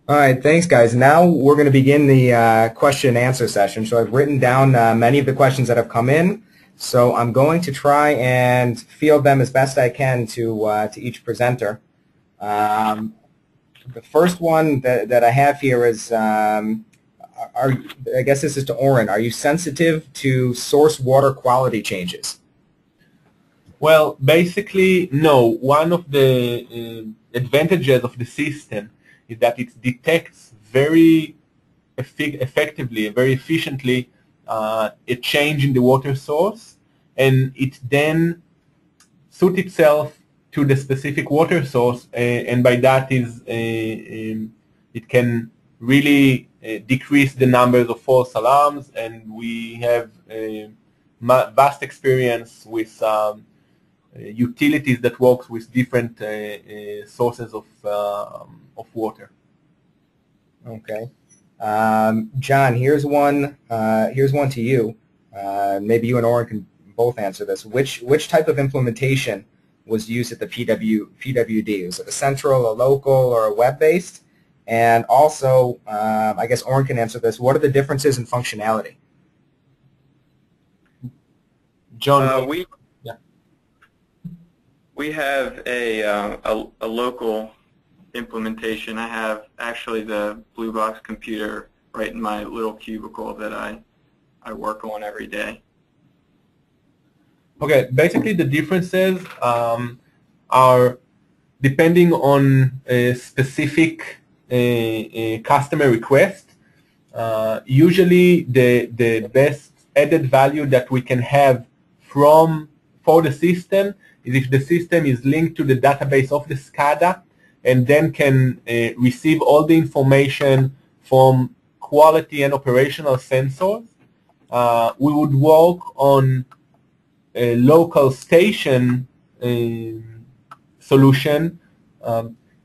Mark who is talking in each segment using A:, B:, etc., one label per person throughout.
A: All right, thanks, guys. Now we're going to begin the question and answer session. So I've written down many of the questions that have come in. So I'm going to try and field them as best I can to each presenter. The first one that I have here is, I guess this is to Oren. Are you sensitive to source water quality changes?
B: Well, basically, no. One of the advantages of the system is that it detects very effectively, very efficiently a change in the water source, and it then suit itself to the specific water source, and by that it can really decrease the numbers of false alarms, and we have vast experience with utilities that works with different sources of water.
A: Okay. John, here's one to you. Maybe you and Oren can both answer this. Which type of implementation was used at the PWD? Was it a central, a local, or a web-based? And also, I guess Oren can answer this. What are the differences in functionality?
B: John,
C: we have a local implementation. I have actually the Blue Box computer right in my little cubicle that I work on every day.
B: Okay, basically the differences are depending on a specific customer request. Usually the best added value that we can have for the system is if the system is linked to the database of the SCADA and then can receive all the information from quality and operational sensors. We would work on a local station solution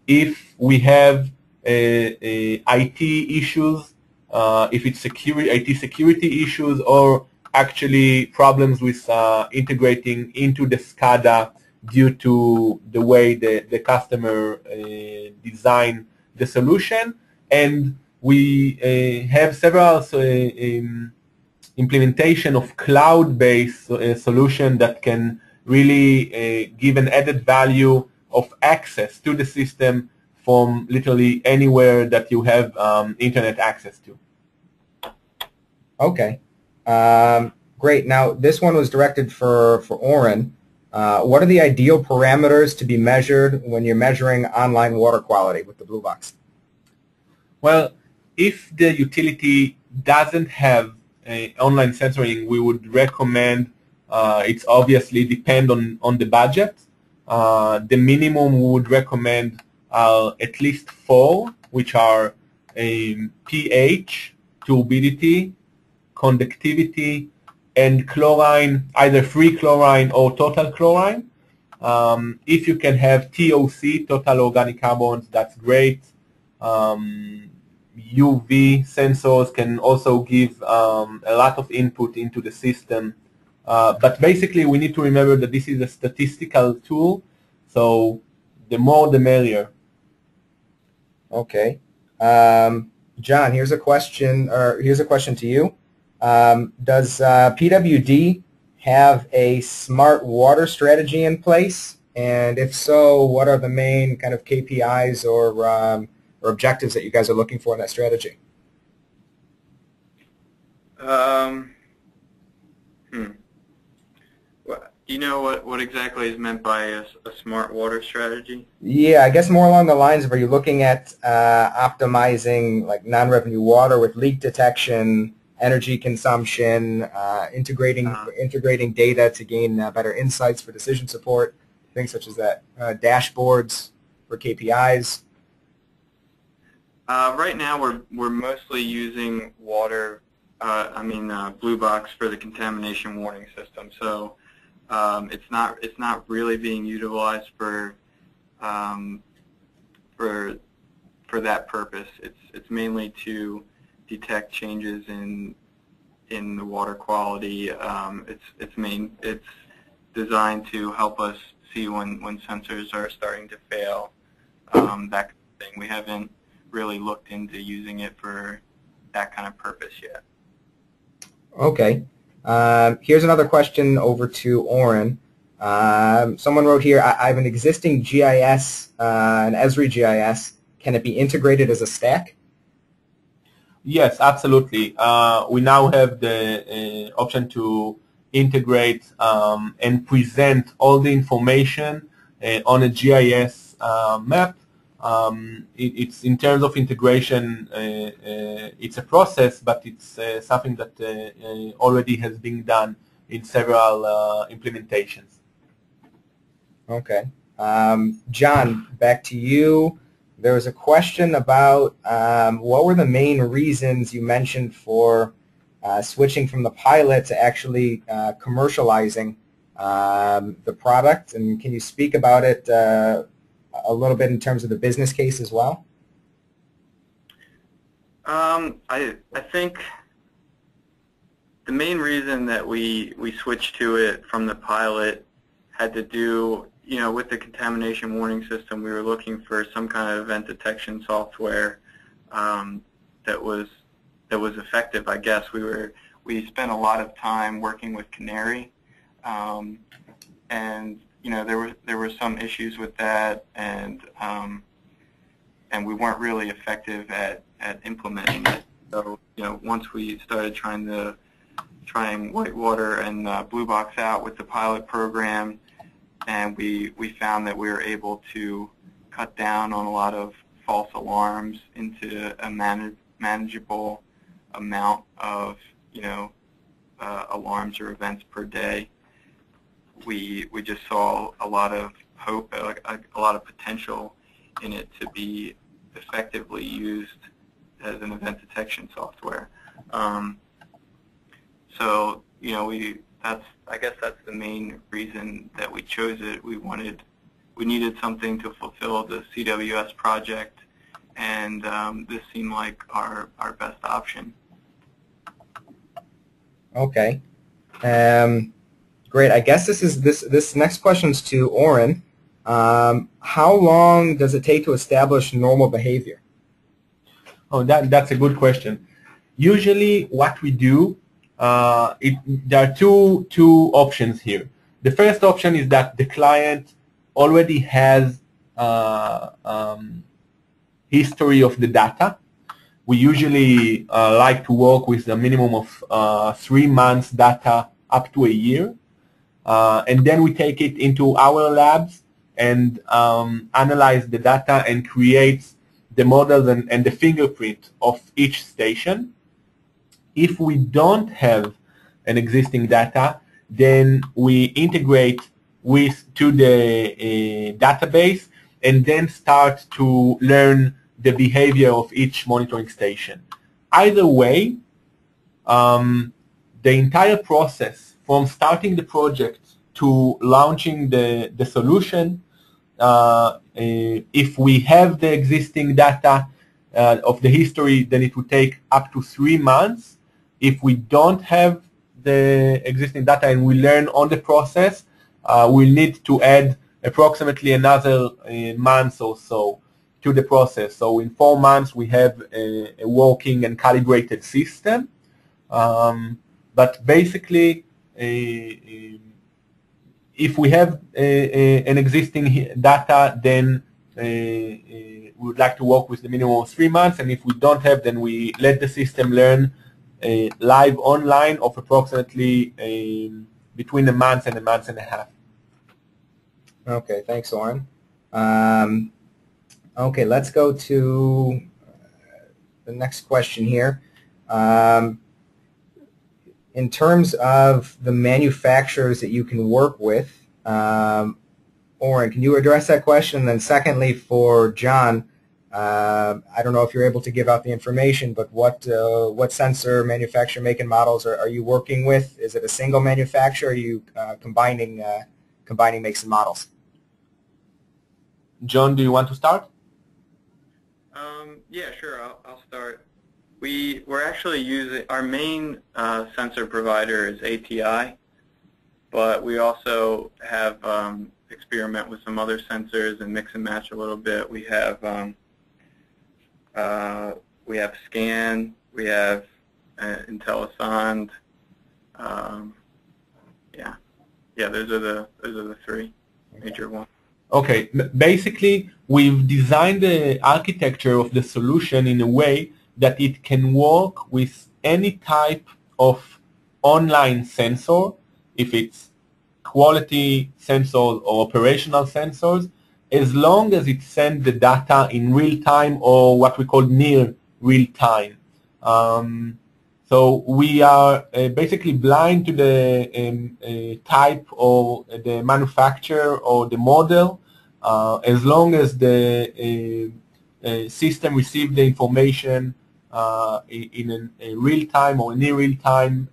B: if we have IT issues, if it's IT security issues, or actually problems with integrating into the SCADA due to the way the customer design the solution. And we have several implementation of cloud-based solution that can really give an added value of access to the system from literally anywhere that you have internet access to.
A: Okay. Great. Now, this one was directed for Oren. What are the ideal parameters to be measured when you're measuring online water quality with the Blue Box?
B: Well, if the utility doesn't have online sensoring, we would recommend, it's obviously depend on the budget. The minimum we would recommend are at least 4, which are pH, turbidity, conductivity, and chlorine, either free chlorine or total chlorine. If you can have TOC, total organic carbons, that's great. UV sensors can also give a lot of input into the system. But basically, we need to remember that this is a statistical tool, so the more the merrier.
A: Okay. John, here's a question to you. Does PWD have a smart water strategy in place? And if so, what are the main kind of KPIs or objectives that you guys are looking for in that strategy?
C: Do you know what exactly is meant by a smart water strategy?
A: Yeah, I guess more along the lines of, are you looking at optimizing like non-revenue water with leak detection, energy consumption, integrating data to gain better insights for decision support, things such as that, dashboards for KPIs?
C: Right now, we're mostly using water. Blue Box for the contamination warning system. So it's not really being utilized for that purpose. It's mainly to detect changes in the water quality. It's designed to help us see when sensors are starting to fail. That kind of thing. We haven't really looked into using it for that kind of purpose yet.
A: Okay. Here's another question over to Oren. Someone wrote here, I have an existing GIS, an Esri GIS. Can it be integrated as a stack?
B: Yes, absolutely. We now have the option to integrate and present all the information on a GIS map. It's in terms of integration, it's a process, but it's something that already has been done in several implementations.
A: Okay. John, back to you. There was a question about what were the main reasons you mentioned for switching from the pilot to actually commercializing the product, and can you speak about it a little bit in terms of the business case as well?
C: I think the main reason that we switched to it from the pilot had to do, with the contamination warning system. We were looking for some kind of event detection software that was effective. I guess we spent a lot of time working with Canary, and there were some issues with that, and we weren't really effective at implementing it. So once we started trying Whitewater and Blue Box out with the pilot program, and we found that we were able to cut down on a lot of false alarms into a manageable amount of alarms or events per day. We just saw a lot of hope, a lot of potential in it to be effectively used as an event detection software. So I guess that's the main reason that we chose it. We needed something to fulfill the CWS project, and this seemed like our best option.
A: Okay. Great. I guess this next question's to Oren. How long does it take to establish normal behavior?
B: Oh, that's a good question. Usually, what we do, there are two options here. The first option is that the client already has history of the data. We usually like to work with a minimum of 3 months data up to a year. And then we take it into our labs and analyze the data and create the models and the fingerprint of each station. If we don't have an existing data, then we integrate to the database and then start to learn the behavior of each monitoring station. Either way, the entire process from starting the project to launching the solution, if we have the existing data of the history, then it would take up to 3 months. If we don't have the existing data and we learn on the process, we'll need to add approximately another month or so to the process. So in 4 months, we have a working and calibrated system. But basically, if we have an existing data, then we would like to work with the minimum of 3 months. And if we don't have, then we let the system learn live online of approximately between a month and a month and a half.
A: Okay, thanks, Oren. Okay, let's go to the next question here. In terms of the manufacturers that you can work with, Oren, can you address that question? And then secondly, for John, I don't know if you're able to give out the information, but what sensor manufacturer make and models are you working with? Is it a single manufacturer? Or are you combining makes and models?
B: John, do you want to start?
C: Yeah, sure. I'll start. We're actually using our main sensor provider is ATI, but we also have experiment with some other sensors and mix and match a little bit. We have we have Scan, we have IntelliSound. Yeah, those are the three major ones.
B: Okay, basically we've designed the architecture of the solution in a way that it can work with any type of online sensor, if it's quality sensors or operational sensors, as long as it sends the data in real time or what we call near real time. So we are basically blind to the type or the manufacturer or the model, as long as the system receives the information in a real time or near real time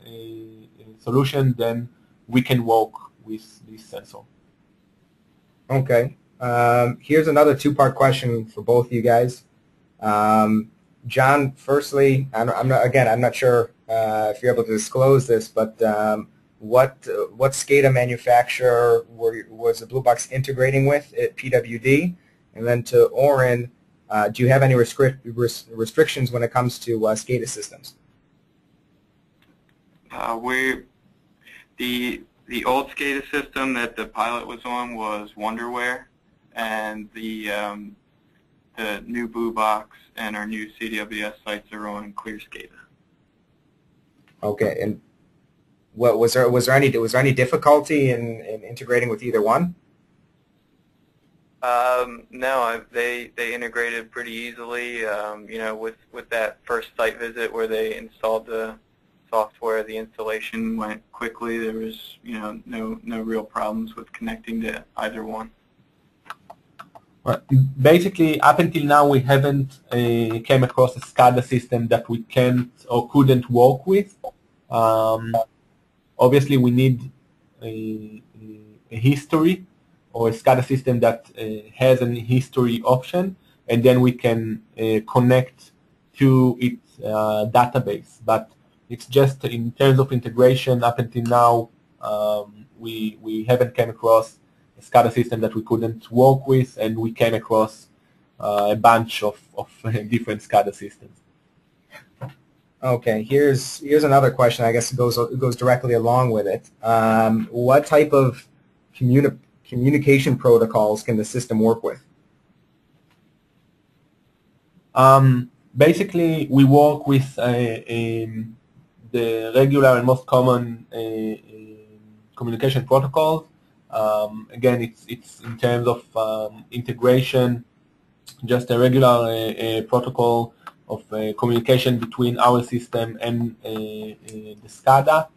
B: solution, then we can work with this sensor.
A: Okay. Here's another two-part question for both of you guys. John, firstly, I'm not sure if you're able to disclose this, but what SCADA manufacturer was the Blue Box integrating with at PWD? And then to Oren, do you have any restrictions when it comes to SCADA systems?
C: The old SCADA system that the pilot was on was Wonderware, and the new Blue Box and our new CWS sites are on Clear SCADA.
A: Okay, and what was there any difficulty in integrating with either one?
C: No, they integrated pretty easily. With that first site visit where they installed the software, the installation went quickly. There was no real problems with connecting to either one.
B: Right. Basically, up until now, we haven't came across a SCADA system that we can't or couldn't work with. Obviously, we need a history or a SCADA system that has an history option, and then we can connect to its database. But it's just in terms of integration, up until now, we haven't come across a SCADA system that we couldn't work with, and we came across a bunch of different SCADA systems.
A: Okay, here's another question. I guess it goes directly along with it. What type of communication protocols can the system work with?
B: Basically, we work with the regular and most common communication protocols. Again, it's in terms of integration, just a regular protocol of communication between our system and the SCADA.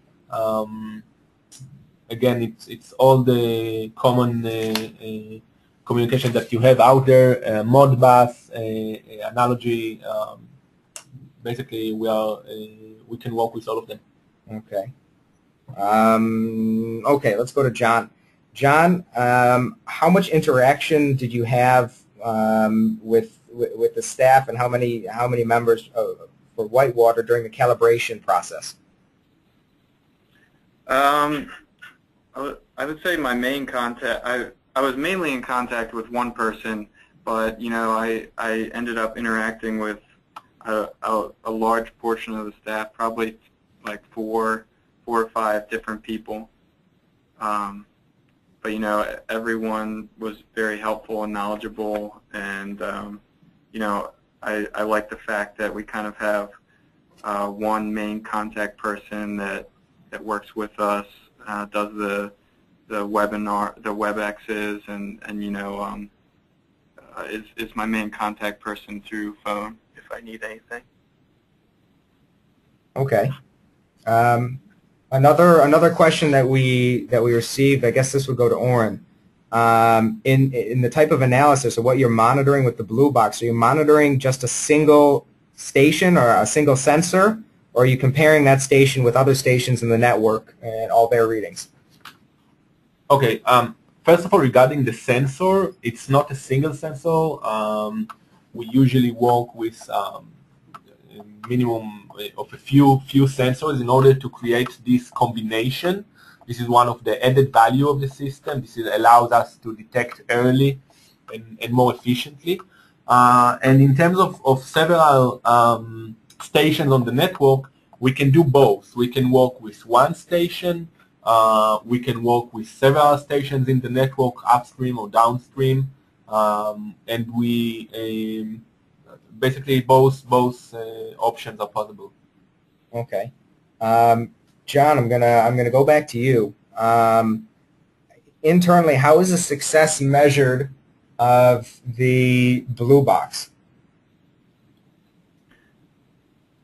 B: Again, it's all the common communication that you have out there, Modbus, Analogy. Basically, we can work with all of them.
A: Okay. Okay, let's go to John. John, how much interaction did you have with the staff, and how many members for Whitewater during the calibration process?
C: I would say my main contact. I was mainly in contact with one person, but I ended up interacting with a large portion of the staff, probably like four or five different people. But everyone was very helpful and knowledgeable, and I like the fact that we kind of have one main contact person that works with us, does the webinar, the WebExes, and is my main contact person through phone if I need anything.
A: Okay. Another question that we received, I guess this would go to Oren. In the type of analysis of what you're monitoring with the Blue Box, are you monitoring just a single station or a single sensor, or are you comparing that station with other stations in the network and all their readings?
B: Okay. First of all, regarding the sensor, it's not a single sensor. We usually work with minimum of a few sensors in order to create this combination. This is one of the added value of the system. This allows us to detect early and more efficiently. And in terms of several stations on the network, we can do both. We can work with one station. We can work with several stations in the network, upstream or downstream. And we basically both options are possible.
A: Okay. John, I'm gonna go back to you. Internally, how is the success measured of the blue box?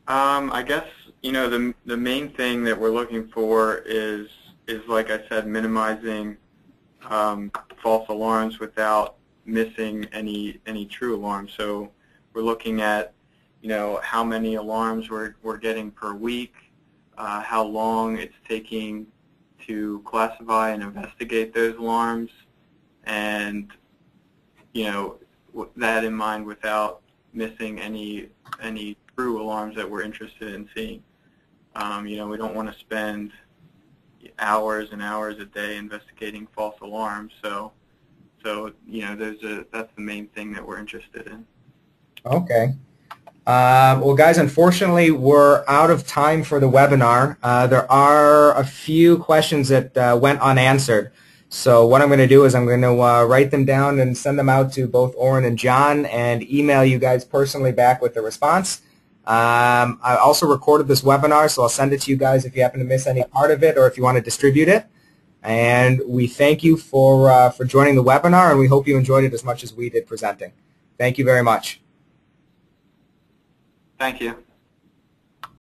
C: I guess, you know, the main thing that we're looking for is like I said, minimizing false alarms without missing any true alarms. So we're looking at, you know, how many alarms we're getting per week, how long it's taking to classify and investigate those alarms, and, you know, that in mind without missing any true alarms that we're interested in seeing. You know, we don't want to spend hours and hours a day investigating false alarms. So you know, that's the main thing that we're interested in.
A: Okay. Well, guys, unfortunately, we're out of time for the webinar. There are a few questions that went unanswered. So what I'm going to do is I'm going to write them down and send them out to both Oren and John and email you guys personally back with the response. I also recorded this webinar, so I'll send it to you guys if you happen to miss any part of it or if you want to distribute it. And we thank you for joining the webinar, and we hope you enjoyed it as much as we did presenting. Thank you very much.
C: Thank you.